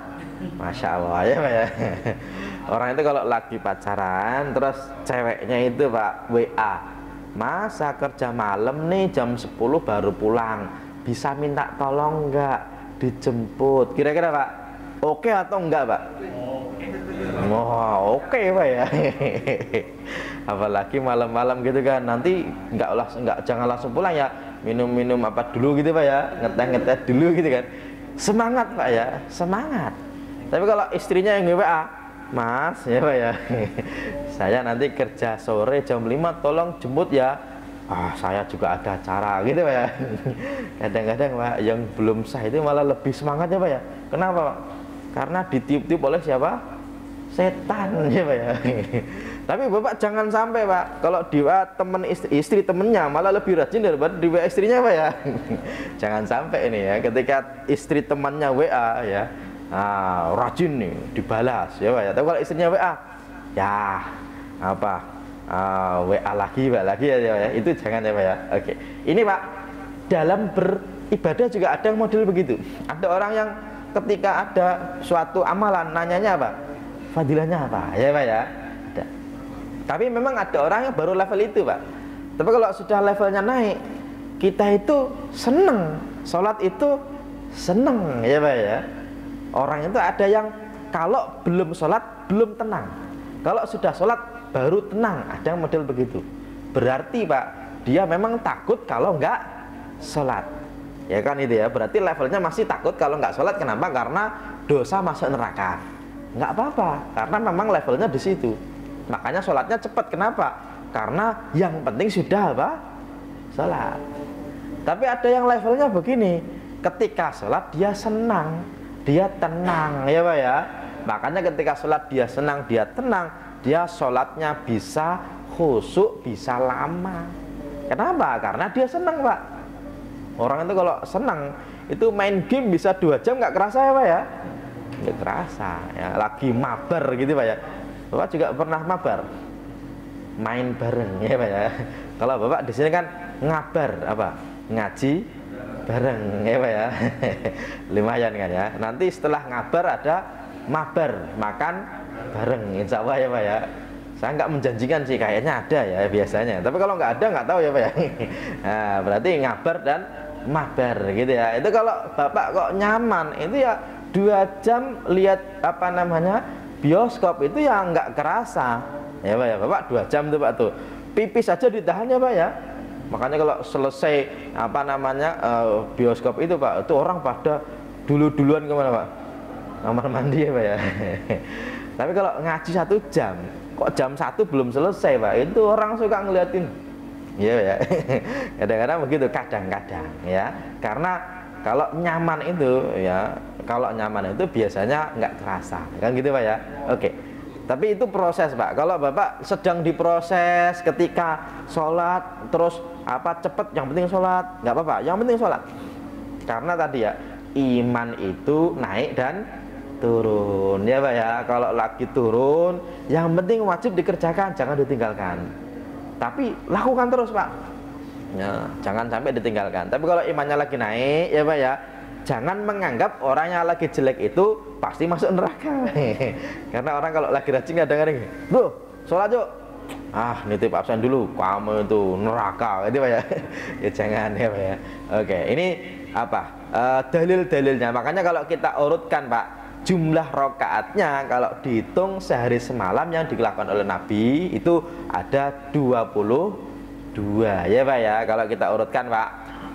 A: Masya Allah ya Pak ya. Orang itu kalau lagi pacaran, terus ceweknya itu Pak WA, masa kerja malam nih jam 10 baru pulang, bisa minta tolong nggak dijemput? Kira-kira Pak oke atau enggak Pak? Oh, oke Pak ya. Apalagi malam-malam gitu kan, nanti jangan langsung pulang ya, minum-minum apa dulu gitu Pak ya, ngeteh-ngeteh dulu gitu kan. Semangat Pak ya, semangat. Tapi kalau istrinya yang WA, Mas ya Pak ya, saya nanti kerja sore jam 5 tolong jemput ya. Saya juga ada acara gitu Pak ya. Kadang-kadang Pak yang belum sah itu malah lebih semangat ya Pak ya. Kenapa Pak? Karena ditiup-tiup oleh siapa? Setan ya Pak ya. Tapi Bapak jangan sampai Pak, kalau di WA teman istri temennya malah lebih rajin daripada di WA istrinya Pak ya. Jangan sampai ini ya, ketika istri temannya WA ya, rajin nih dibalas ya Pak ya. Tapi kalau istrinya WA, ya apa? WA lagi ya, itu jangan ya Pak ya. Oke. Ini Pak, dalam beribadah juga ada yang model begitu. Ada orang yang ketika ada suatu amalan nanyanya apa? Fadilahnya apa? Ya Pak ya. Ada. Tapi memang ada orang yang baru level itu Pak. Tapi kalau sudah levelnya naik, kita itu seneng, sholat itu seneng ya Pak ya. Orang itu ada yang kalau belum sholat belum tenang, kalau sudah sholat baru tenang. Ada yang model begitu. Berarti Pak, dia memang takut kalau enggak sholat, ya kan itu ya. Berarti levelnya masih takut kalau enggak sholat. Kenapa? Karena dosa masuk neraka. Enggak apa-apa, karena memang levelnya di situ. Makanya sholatnya cepat. Kenapa? Karena yang penting sudah apa? Sholat. Tapi ada yang levelnya begini, ketika sholat dia senang, dia tenang, ya Pak ya. Makanya ketika sholat dia senang, dia tenang, dia sholatnya bisa khusyuk, bisa lama. Kenapa? Karena dia senang Pak. Orang itu kalau senang, itu main game bisa 2 jam nggak kerasa ya Pak ya. Nggak kerasa ya, lagi mabar gitu Pak ya. Bapak juga pernah mabar, main bareng ya Pak ya. Kalau Bapak di sini kan ngabar apa? Ngaji bareng ya Pak ya. Lumayan kan ya. Nanti setelah ngabar ada mabar, makan bareng insya Allah ya Pak ya. Saya nggak menjanjikan sih, kayaknya ada ya biasanya. Tapi kalau nggak ada nggak tahu ya Pak ya. Nah, berarti ngabar dan mabar gitu ya. Itu kalau Bapak kok nyaman, itu ya 2 jam lihat apa namanya bioskop itu ya nggak kerasa ya Pak ya. Bapak 2 jam tuh Pak tuh, pipis aja ditahan ya Pak ya. Makanya kalau selesai apa namanya bioskop itu Pak, itu orang pada duluan kemana Pak? Kamar mandi ya Pak ya. Tapi kalau ngaji 1 jam, kok jam 1 belum selesai Pak, itu orang suka ngeliatin ya Pak ya. Kadang-kadang begitu, kadang-kadang ya. Karena kalau nyaman itu ya, kalau nyaman itu biasanya nggak terasa kan gitu Pak ya. Oke. Tapi itu proses Pak. Kalau Bapak sedang diproses ketika sholat, terus apa cepet, yang penting sholat, nggak apa-apa, yang penting sholat. Karena tadi ya, iman itu naik dan turun ya Pak ya. Kalau lagi turun, yang penting wajib dikerjakan, jangan ditinggalkan. Tapi lakukan terus Pak ya, jangan sampai ditinggalkan. Tapi kalau imannya lagi naik ya Pak ya, jangan menganggap orang yang lagi jelek itu pasti masuk neraka. Karena orang kalau lagi rajin kadang-kadang, bro, sholat yuk. Ah, nitip absen dulu, kamu itu neraka, gitu Pak ya. Ya jangan ya Pak ya. Oke, ini apa? Dalil-dalilnya. Makanya kalau kita urutkan Pak, jumlah rokaatnya kalau dihitung sehari semalam yang dilakukan oleh Nabi itu ada 22 ya Pak ya. Kalau kita urutkan Pak,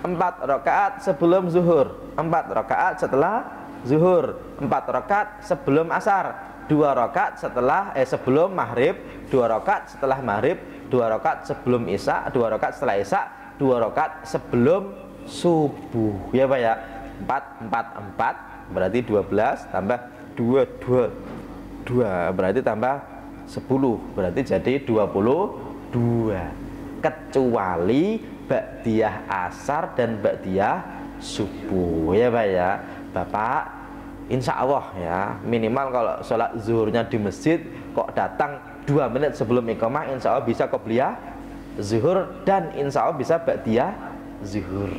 A: 4 rakaat sebelum zuhur, 4 rakaat setelah zuhur, 4 rakaat sebelum asar, 2 rakaat setelah sebelum maghrib, 2 rakaat setelah maghrib, 2 rakaat sebelum isya, 2 rakaat setelah isya, 2 rakaat sebelum subuh ya Pak ya. 4 berarti 12 tambah 2 berarti tambah 10, berarti jadi 22. Kecuali ba'diyah asar dan ba'diyah subuh ya Pak ya. Bapak insya Allah ya, minimal kalau sholat zuhurnya di masjid kok datang 2 menit sebelum iqamah, insya Allah bisa qobliyah zuhur dan insya Allah bisa ba'diyah zuhur.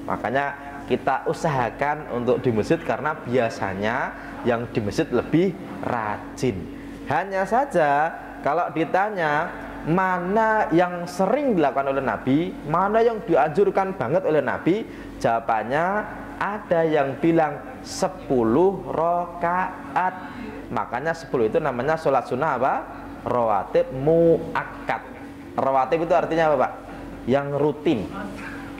A: Makanya kita usahakan untuk di masjid, karena biasanya yang di masjid lebih rajin. Hanya saja kalau ditanya mana yang sering dilakukan oleh Nabi, mana yang dianjurkan banget oleh Nabi, jawabannya ada yang bilang 10 rakaat. Makanya 10 itu namanya sholat sunnah apa? Rawatib muakkad. Rawatib itu artinya apa Pak? Yang rutin.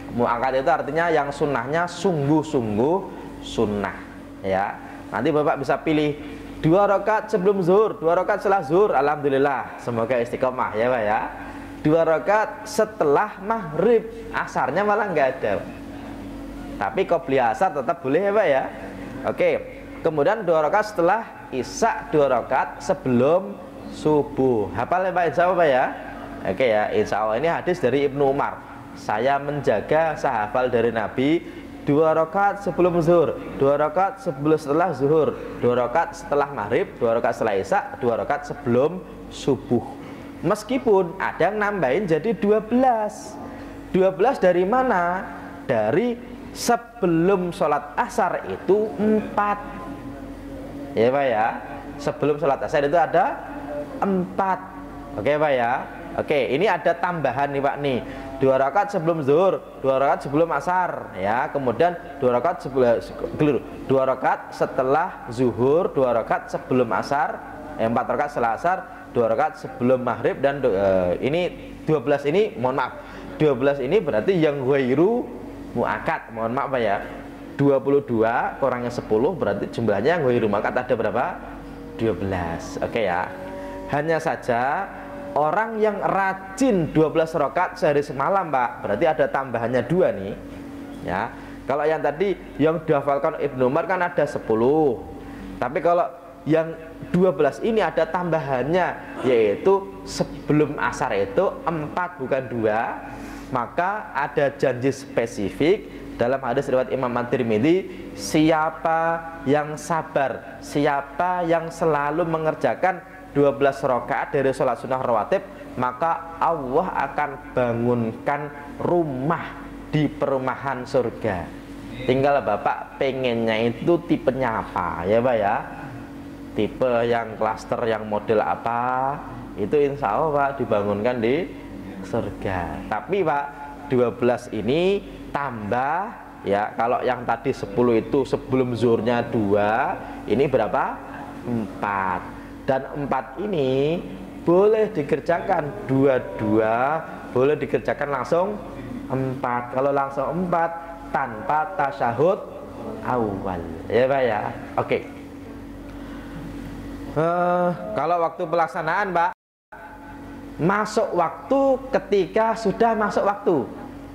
A: Muakkad itu artinya yang sunnahnya sungguh-sungguh sunnah ya. Nanti Bapak bisa pilih 2 rakaat sebelum zuhur, 2 rakaat setelah zuhur, alhamdulillah, semoga istiqomah ya Pak ya. 2 rakaat setelah maghrib, asarnya malah nggak ada, tapi qobliyah asar tetap boleh ya Pak ya. Oke, kemudian 2 rakaat setelah isya, 2 rakaat sebelum subuh. Hafal ya Pak, insya Allah Pak ya. Oke ya, insya Allah. Ini hadis dari Ibnu Umar. Saya menjaga sahafal dari Nabi, 2 rakaat sebelum zuhur, 2 rakaat sebelum setelah zuhur, 2 rakaat setelah maghrib, 2 rakaat setelah isya, 2 rakaat sebelum subuh. Meskipun ada yang nambahin jadi 12. 12 dari mana? Dari sebelum sholat asar itu 4 ya Pak ya. Sebelum sholat asar itu ada 4. Oke Pak ya. Oke, ini ada tambahan nih Pak nih. 2 rakaat sebelum zuhur, 2 rakaat sebelum asar ya. Kemudian 2 rakaat sebelum 2 rakaat setelah zuhur, 2 rakaat sebelum asar, 4 rakaat setelah asar, 2 rakaat sebelum maghrib, dan ini 12 ini, mohon maaf, 12 ini berarti yang ghairu muakkad. Mohon maaf Pak ya. 22 kurangnya 10 berarti jumlahnya yang ghairu muakkad ada berapa? 12. Oke ya. Hanya saja orang yang rajin 12 rakaat sehari semalam Pak, berarti ada tambahannya 2 nih. ya. Kalau yang tadi yang dihafalkan Ibnu Umar kan ada 10. Tapi kalau yang 12 ini ada tambahannya, yaitu sebelum asar itu 4 bukan 2. Maka ada janji spesifik dalam hadis riwayat Imam At-Tirmidzi, siapa yang sabar, siapa yang selalu mengerjakan 12 rakaat dari sholat sunnah rawatib, maka Allah akan bangunkan rumah di perumahan surga. Tinggal Bapak pengennya itu tipenya apa ya Pak ya, tipe yang klaster yang model apa, itu insya Allah Pak dibangunkan di surga. Tapi Pak 12 ini tambah ya, kalau yang tadi 10 itu sebelum zuhurnya 2, ini berapa? 4. Dan 4 ini boleh dikerjakan 2-2, boleh dikerjakan langsung 4. Kalau langsung 4 tanpa tasyahud awal ya Pak ya. Oke. Kalau waktu pelaksanaan Pak, masuk waktu ketika sudah masuk waktu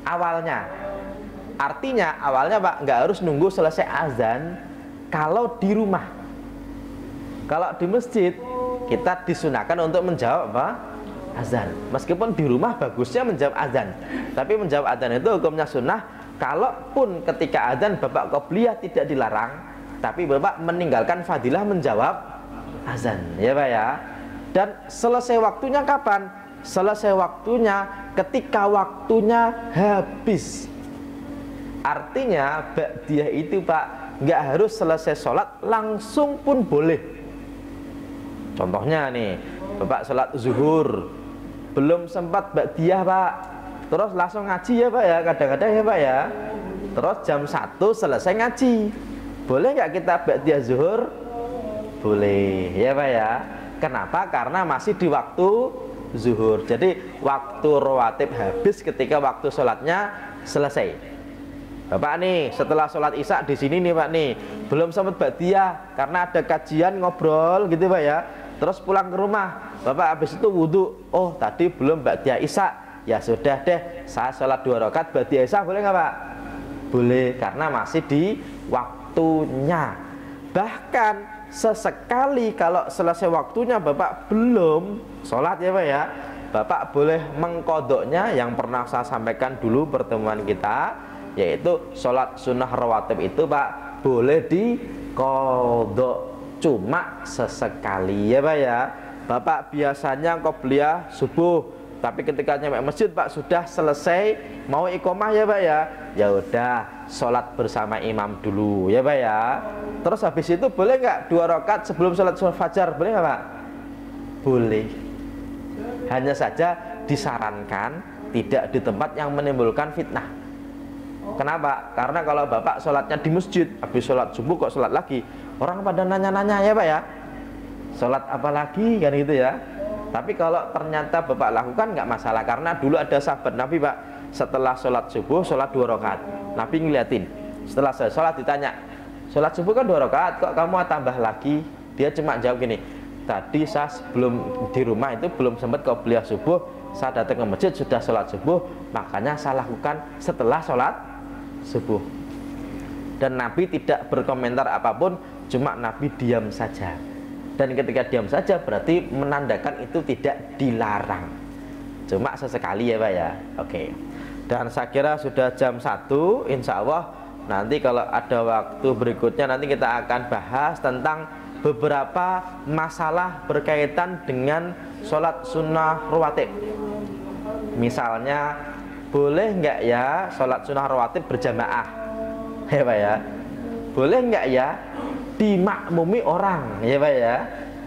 A: awalnya. Artinya awalnya Pak nggak harus nunggu selesai azan kalau di rumah. Kalau di masjid kita disunahkan untuk menjawab apa? Azan. Meskipun di rumah bagusnya menjawab azan, tapi menjawab azan itu hukumnya sunnah. Kalaupun ketika azan Bapak qobliyah tidak dilarang, tapi Bapak meninggalkan fadilah menjawab azan ya Pak ya. Dan selesai waktunya kapan? Selesai waktunya ketika waktunya habis. Artinya ba'diyah itu Pak nggak harus selesai sholat langsung pun boleh. Contohnya nih, Bapak sholat zuhur belum sempat ba'diyah Pak, terus langsung ngaji ya Pak ya, kadang-kadang ya Pak ya. Terus jam 1 selesai ngaji, boleh nggak kita ba'diyah zuhur? Boleh ya Pak ya. Kenapa? Karena masih di waktu zuhur. Jadi waktu rawatib habis ketika waktu sholatnya selesai. Bapak nih setelah sholat isya di sini nih Pak nih, belum sempat ba'diyah karena ada kajian ngobrol gitu Pak ya. Terus pulang ke rumah, Bapak habis itu wudhu, oh tadi belum ba'diyah isya, ya sudah deh saya sholat 2 rakaat ba'diyah isya, boleh nggak Pak? Boleh, karena masih di waktunya. Bahkan sesekali kalau selesai waktunya Bapak belum sholat ya Pak ya, Bapak boleh mengkodoknya yang pernah saya sampaikan dulu pertemuan kita, yaitu sholat sunnah rawatib itu Pak boleh dikodok cuma sesekali ya Pak ya. Bapak biasanya qobliyah subuh, tapi ketika nyampe masjid Pak sudah selesai mau iqomah ya Pak ya, ya udah sholat bersama imam dulu ya Pak ya. Terus habis itu boleh nggak 2 rakaat sebelum sholat fajar, boleh nggak Pak? Boleh. Hanya saja disarankan tidak di tempat yang menimbulkan fitnah. Kenapa? Karena kalau Bapak sholatnya di masjid, habis sholat subuh kok sholat lagi, orang pada nanya-nanya ya Pak ya, sholat apa lagi kan gitu ya. Tapi kalau ternyata Bapak lakukan nggak masalah, karena dulu ada sahabat Nabi Pak, setelah sholat subuh sholat 2 rakaat, Nabi ngeliatin, setelah saya sholat ditanya, sholat subuh kan 2 rakaat, kok kamu tambah lagi? Dia cuma jawab gini, tadi saya sebelum di rumah itu belum sempat qobliyah subuh, saya datang ke masjid sudah sholat subuh, makanya saya lakukan setelah sholat subuh. Dan Nabi tidak berkomentar apapun, cuma Nabi diam saja. Dan ketika diam saja berarti menandakan itu tidak dilarang, cuma sesekali ya Pak ya. Oke. Dan saya kira sudah jam 1, insya Allah nanti kalau ada waktu berikutnya nanti kita akan bahas tentang beberapa masalah berkaitan dengan sholat sunnah rawatib. Misalnya boleh nggak ya sholat sunnah rawatib berjamaah ya Pak ya, boleh nggak ya dimakmumi orang ya Pak ya.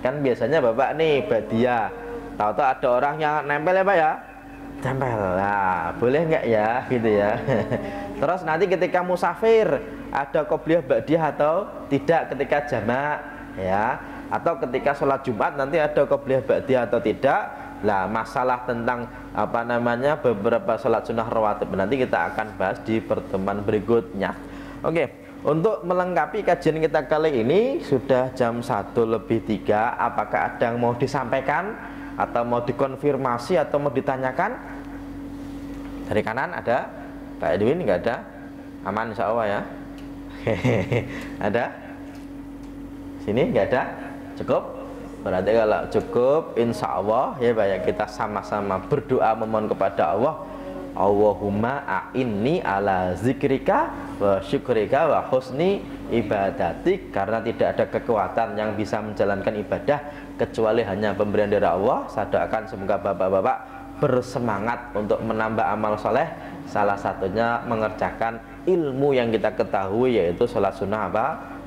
A: Kan biasanya Bapak nih ba'diyah, tahu-tahu ada orang yang nempel ya Pak ya, nempel, nah boleh nggak ya gitu ya. Terus nanti ketika musafir ada qobliyah ba'diyah atau tidak ketika jamak ya, atau ketika sholat Jumat nanti ada qobliyah ba'diyah atau tidak. Lah masalah tentang apa namanya beberapa sholat sunnah rawatib nanti kita akan bahas di pertemuan berikutnya. Oke, untuk melengkapi kajian kita kali ini sudah jam 1:03. Apakah ada yang mau disampaikan atau mau dikonfirmasi atau mau ditanyakan? Dari kanan ada Pak Edwin, nggak ada? Aman insya Allah ya. Ada? Sini nggak ada? Cukup? Berarti kalau cukup, insya Allah ya Pak ya, kita sama-sama berdoa memohon kepada Allah. Allahumma a'inni ala zikrika wa syukrika wa husni ibadatik. Karena tidak ada kekuatan yang bisa menjalankan ibadah kecuali hanya pemberian dari Allah. Saya doakan semoga bapak-bapak bersemangat untuk menambah amal soleh. Salah satunya mengerjakan ilmu yang kita ketahui, yaitu sholat sunnah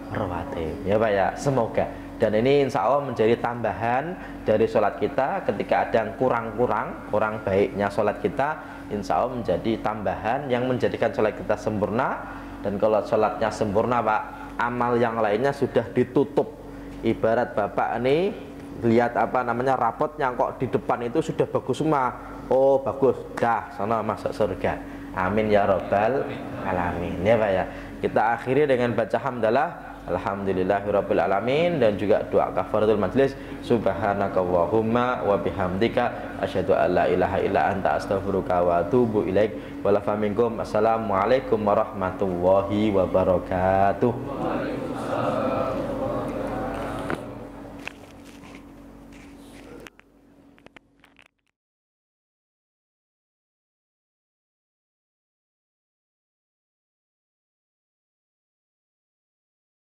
A: rawatib ya Pak ya. Semoga, dan ini insya Allah menjadi tambahan dari sholat kita. Ketika ada yang kurang baiknya sholat kita, insya Allah menjadi tambahan yang menjadikan sholat kita sempurna. Dan kalau sholatnya sempurna Pak, amal yang lainnya sudah ditutup. Ibarat bapak ini lihat apa namanya rapotnya kok di depan itu sudah bagus semua. Oh bagus, dah sana masuk surga. Amin ya robbal alamin ya Pak ya. Kita akhiri dengan baca hamdalah alhamdulillahirabbil alamin, dan juga doa kafaratul majlis. Subhanakallahumma wa bihamdika asyhadu an la ilaha illa anta astaghfiruka wa atubu ilaik. Wala faminkum. Assalamualaikum warahmatullahi wabarakatuh.